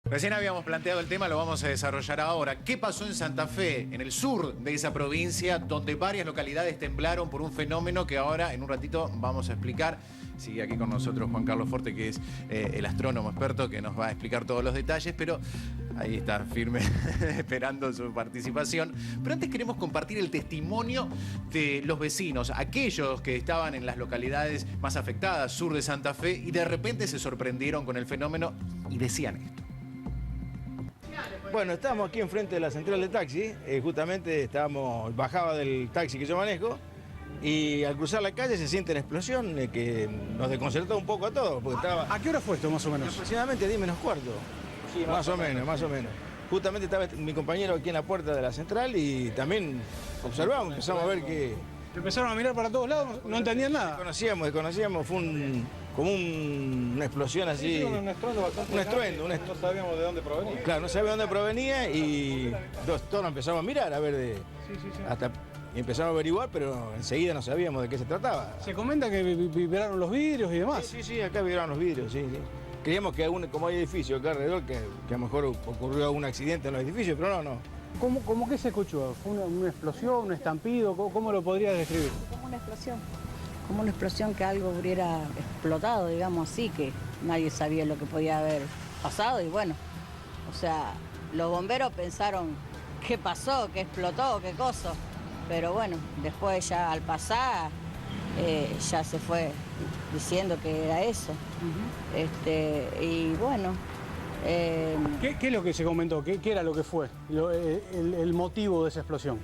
Recién habíamos planteado el tema, lo vamos a desarrollar ahora. ¿Qué pasó en Santa Fe, en el sur de esa provincia, donde varias localidades temblaron por un fenómeno que ahora, en un ratito, vamos a explicar? Sigue aquí con nosotros Juan Carlos Forte, que es el astrónomo experto, que nos va a explicar todos los detalles, pero ahí está, firme, esperando su participación. Pero antes queremos compartir el testimonio de los vecinos, aquellos que estaban en las localidades más afectadas, sur de Santa Fe, y de repente se sorprendieron con el fenómeno y decían esto. Bueno, estamos aquí enfrente de la central de taxi, justamente bajaba del taxi que yo manejo y al cruzar la calle se siente la explosión que nos desconcertó un poco a todos, porque estaba... ¿A qué hora fue esto más o menos? Aproximadamente 10 menos cuarto, sí, más o menos. Justamente estaba mi compañero aquí en la puerta de la central y también observamos, empezamos a ver que... Empezaron a mirar para todos lados, no entendían nada. Desconocíamos, fue como una explosión así. Sí, un estruendo bastante grande. No sabíamos de dónde provenía. Claro, no sabíamos de dónde provenía y todos empezamos a mirar, a ver hasta empezamos a averiguar, pero enseguida no sabíamos de qué se trataba. Se comenta que vibraron los vidrios y demás. Sí, acá vibraron los vidrios, sí. Creíamos que como hay edificios acá alrededor, que a lo mejor ocurrió algún accidente en los edificios, pero no. ¿Cómo que se escuchó? ¿Fue una explosión, un estampido? ¿Cómo lo podrías describir? Como una explosión que algo hubiera explotado, digamos así, que nadie sabía lo que podía haber pasado y bueno, o sea, los bomberos pensaron qué pasó, qué explotó, qué cosa, pero bueno, después ya al pasar ya se fue diciendo que era eso. Y bueno... ¿Qué es lo que se comentó? ¿Qué era lo que fue? El motivo de esa explosión.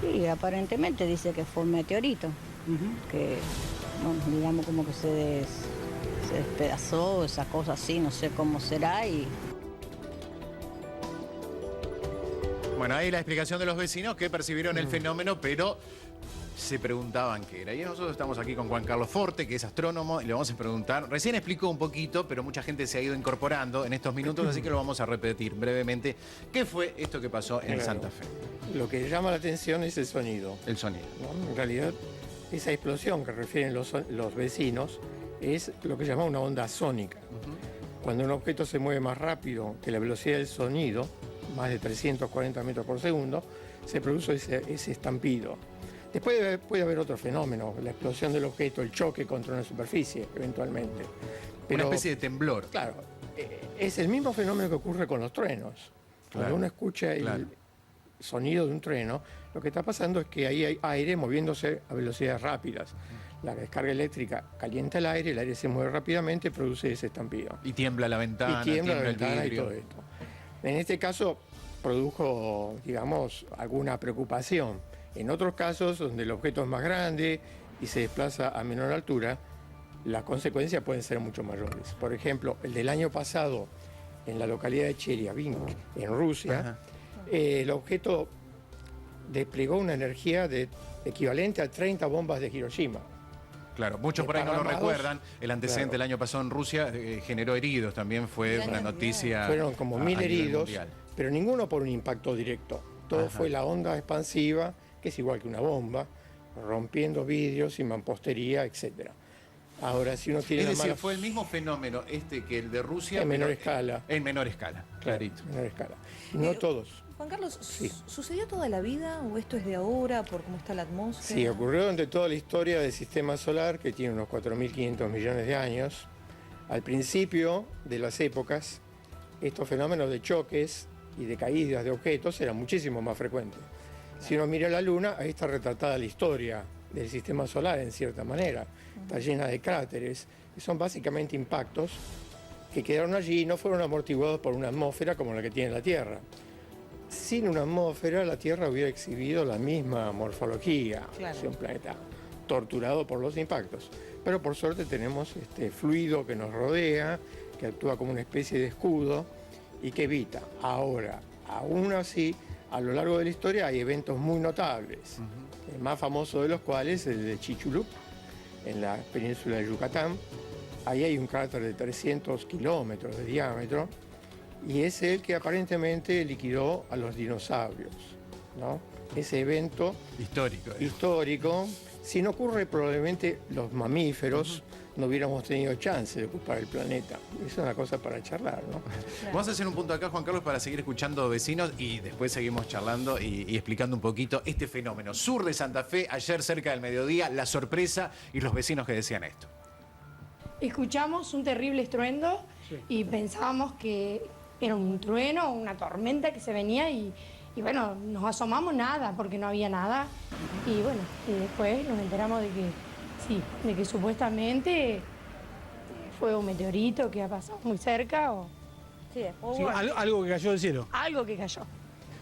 Sí, aparentemente dice que fue un meteorito, que, bueno, digamos como que se despedazó, esa cosa así, no sé cómo será y... Bueno, ahí la explicación de los vecinos que percibieron el fenómeno, pero se preguntaban qué era. Y nosotros estamos aquí con Juan Carlos Forte, que es astrónomo, y le vamos a preguntar. Recién explicó un poquito, pero mucha gente se ha ido incorporando en estos minutos, así que lo vamos a repetir brevemente. ¿Qué fue esto que pasó en Santa Fe? Lo que llama la atención es el sonido. El sonido. ¿No? En realidad, esa explosión que refieren los vecinos es lo que llama una onda sónica. Cuando un objeto se mueve más rápido que la velocidad del sonido, más de 340 metros por segundo, se produce ese estampido. Después puede haber otro fenómeno, la explosión del objeto, el choque contra una superficie, eventualmente. Una especie de temblor. Claro, es el mismo fenómeno que ocurre con los truenos. Cuando uno escucha el sonido de un trueno, lo que está pasando es que ahí hay aire moviéndose a velocidades rápidas. La descarga eléctrica calienta el aire se mueve rápidamente y produce ese estampido. Y tiembla la ventana, tiembla la el ventana vidrio. y todo esto. En este caso produjo, digamos, alguna preocupación. En otros casos, donde el objeto es más grande y se desplaza a menor altura, las consecuencias pueden ser mucho mayores. Por ejemplo, el del año pasado, en la localidad de Chelyabinsk, en Rusia, el objeto desplegó una energía equivalente a 30 bombas de Hiroshima. Claro, muchos por ahí no lo recuerdan. El antecedente del año pasado en Rusia generó heridos, también fue una noticia. Fueron como 1000 heridos, mundial. pero ninguno por un impacto directo. Todo fue la onda expansiva, que es igual que una bomba, rompiendo vidrios y mampostería, etc. Ahora, si uno tiene es decir, fue el mismo fenómeno que el de Rusia. En menor escala. En menor escala, clarito. En menor escala. No todos. Juan Carlos, Sí. ¿sucedió toda la vida o esto es de ahora por cómo está la atmósfera? Sí, ocurrió durante toda la historia del sistema solar, que tiene unos 4.500 millones de años. Al principio de las épocas, estos fenómenos de choques y de caídas de objetos eran muchísimo más frecuentes. Si uno mira la Luna, ahí está retratada la historia del sistema solar en cierta manera. Está llena de cráteres, que son básicamente impactos que quedaron allí y no fueron amortiguados por una atmósfera como la que tiene la Tierra. Sin una atmósfera, la Tierra hubiera exhibido la misma morfología, Claro. un planeta torturado por los impactos. Pero por suerte tenemos este fluido que nos rodea, que actúa como una especie de escudo y que evita. Ahora, aún así, a lo largo de la historia hay eventos muy notables, el más famoso de los cuales es el de Chicxulub, en la península de Yucatán. Ahí hay un cráter de 300 kilómetros de diámetro y es el que aparentemente liquidó a los dinosaurios, ¿no? Ese evento Histórico. histórico, si no ocurre probablemente los mamíferos no hubiéramos tenido chance de ocupar el planeta. Es una cosa para charlar, ¿no? Vamos a hacer un punto acá, Juan Carlos, para seguir escuchando vecinos y después seguimos charlando y explicando un poquito este fenómeno. Sur de Santa Fe, ayer cerca del mediodía, la sorpresa y los vecinos que decían esto. Escuchamos un terrible estruendo y pensábamos que era un trueno, una tormenta que se venía y bueno, nos asomamos nada porque no había nada. Y bueno, y después nos enteramos de que sí, de que supuestamente fue un meteorito que ha pasado muy cerca o Sí, después Sí, hubo- algo que cayó del cielo. algo que cayó.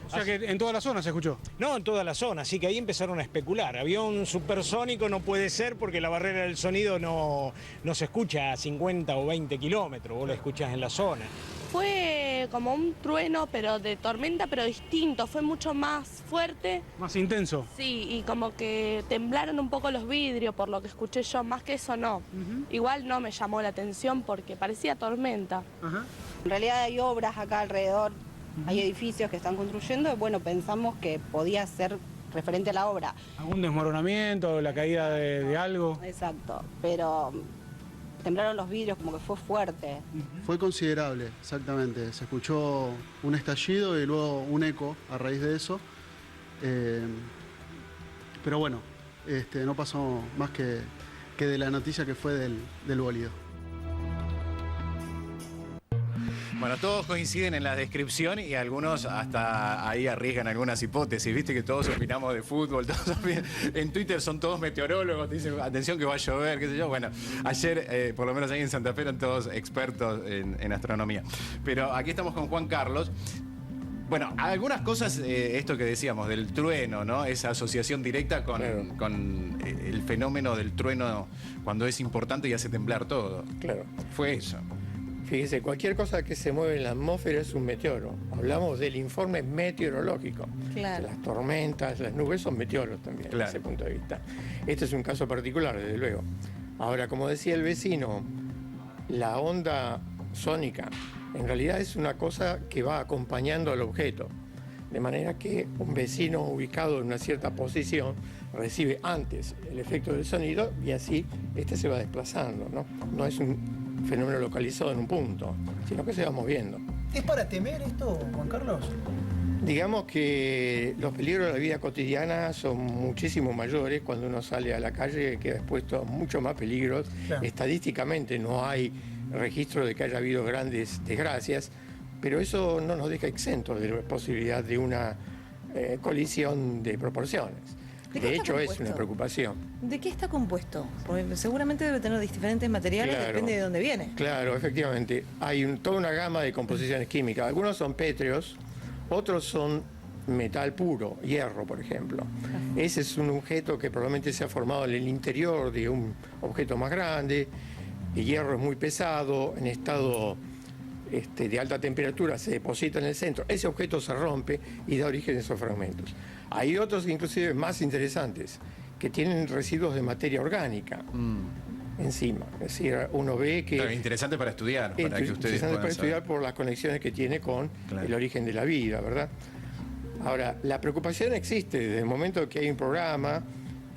O sea que en toda la zona se escuchó. No, en toda la zona, así que ahí empezaron a especular. Avión supersónico no puede ser porque la barrera del sonido no se escucha a 50 o 20 kilómetros, vos la escuchás en la zona. Fue como un trueno, pero de tormenta, pero distinto. Fue mucho más fuerte. Más intenso. Sí, y como que temblaron un poco los vidrios, por lo que escuché yo. Más que eso, no. Igual no me llamó la atención porque parecía tormenta. En realidad hay obras acá alrededor, hay edificios que están construyendo y bueno, pensamos que podía ser referente a la obra. ¿Algún desmoronamiento, la caída de algo? Exacto, pero temblaron los vidrios, como que fue fuerte. Fue considerable, exactamente. Se escuchó un estallido y luego un eco a raíz de eso. Pero bueno, no pasó más que de la noticia que fue del bólido. Bueno, todos coinciden en la descripción y algunos hasta ahí arriesgan algunas hipótesis. Viste que todos opinamos de fútbol, todos en Twitter son todos meteorólogos, te dicen, atención que va a llover, qué sé yo. Bueno, ayer, por lo menos ahí en Santa Fe, eran todos expertos en astronomía. Pero aquí estamos con Juan Carlos. Bueno, algunas cosas, esto que decíamos, del trueno, ¿no? Esa asociación directa con el fenómeno del trueno cuando es importante y hace temblar todo. Claro. Fue eso. Fíjese, cualquier cosa que se mueve en la atmósfera es un meteoro. Hablamos del informe meteorológico. Claro. Las tormentas, las nubes son meteoros también, Claro. desde ese punto de vista. Este es un caso particular, desde luego. Ahora, como decía el vecino, la onda sónica en realidad es una cosa que va acompañando al objeto. De manera que un vecino ubicado en una cierta posición recibe antes el efecto del sonido y así este se va desplazando, ¿no? No es un fenómeno localizado en un punto, sino que se va moviendo. ¿Es para temer esto, Juan Carlos? Digamos que los peligros de la vida cotidiana son muchísimo mayores cuando uno sale a la calle, queda expuesto a mucho más peligros. Claro. Estadísticamente no hay registro de que haya habido grandes desgracias, pero eso no nos deja exentos de la posibilidad de una colisión de proporciones. ¿De qué De está hecho, es compuesto? una preocupación. ¿De qué está compuesto? Porque seguramente debe tener diferentes materiales, Claro. depende de dónde viene. Claro, efectivamente. Hay toda una gama de composiciones químicas. Algunos son pétreos, otros son metal puro, hierro, por ejemplo. Ese es un objeto que probablemente se ha formado en el interior de un objeto más grande. El hierro es muy pesado, en estado de alta temperatura se deposita en el centro. Ese objeto se rompe y da origen a esos fragmentos. Hay otros, inclusive más interesantes, que tienen residuos de materia orgánica encima. Es decir, uno ve que... Claro, interesante para estudiar, para que ustedes interesante puedan para estudiar saber. por las conexiones que tiene con el origen de la vida, ¿verdad? Ahora, la preocupación existe desde el momento que hay un programa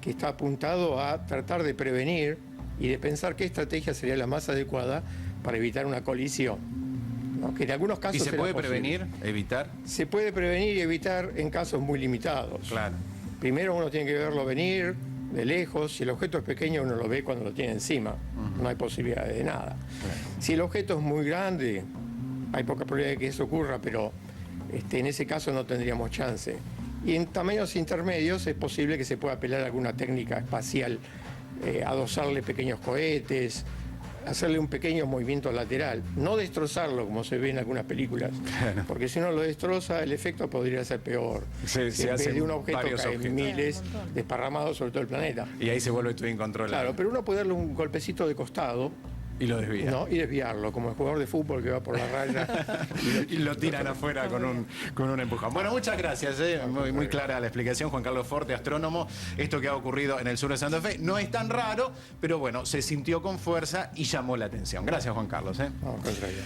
que está apuntado a tratar de prevenir y de pensar qué estrategia sería la más adecuada para evitar una colisión, ¿no? Que en algunos casos ¿Y se será puede posible. prevenir, evitar? Se puede prevenir y evitar en casos muy limitados. Claro. Primero uno tiene que verlo venir de lejos. Si el objeto es pequeño, uno lo ve cuando lo tiene encima. No hay posibilidad de nada. Si el objeto es muy grande, hay poca probabilidad de que eso ocurra, pero en ese caso no tendríamos chance. Y en tamaños intermedios es posible que se pueda apelar a alguna técnica espacial, adosarle pequeños cohetes, hacerle un pequeño movimiento lateral, no destrozarlo como se ve en algunas películas, porque si uno lo destroza el efecto podría ser peor. Se En vez hacen de un objeto varios caen objetos. miles desparramados sobre todo el planeta. Y ahí se vuelve todo incontrolable. Claro, pero uno puede darle un golpecito de costado Y lo desvía. ¿no? Y desviarlo, como el jugador de fútbol que va por la raya. Y lo tiran afuera con un empujón. Bueno, muchas gracias. Muy clara la explicación, Juan Carlos Forte, astrónomo. Esto que ha ocurrido en el sur de Santa Fe no es tan raro, pero bueno, se sintió con fuerza y llamó la atención. Gracias, Juan Carlos. No, al contrario.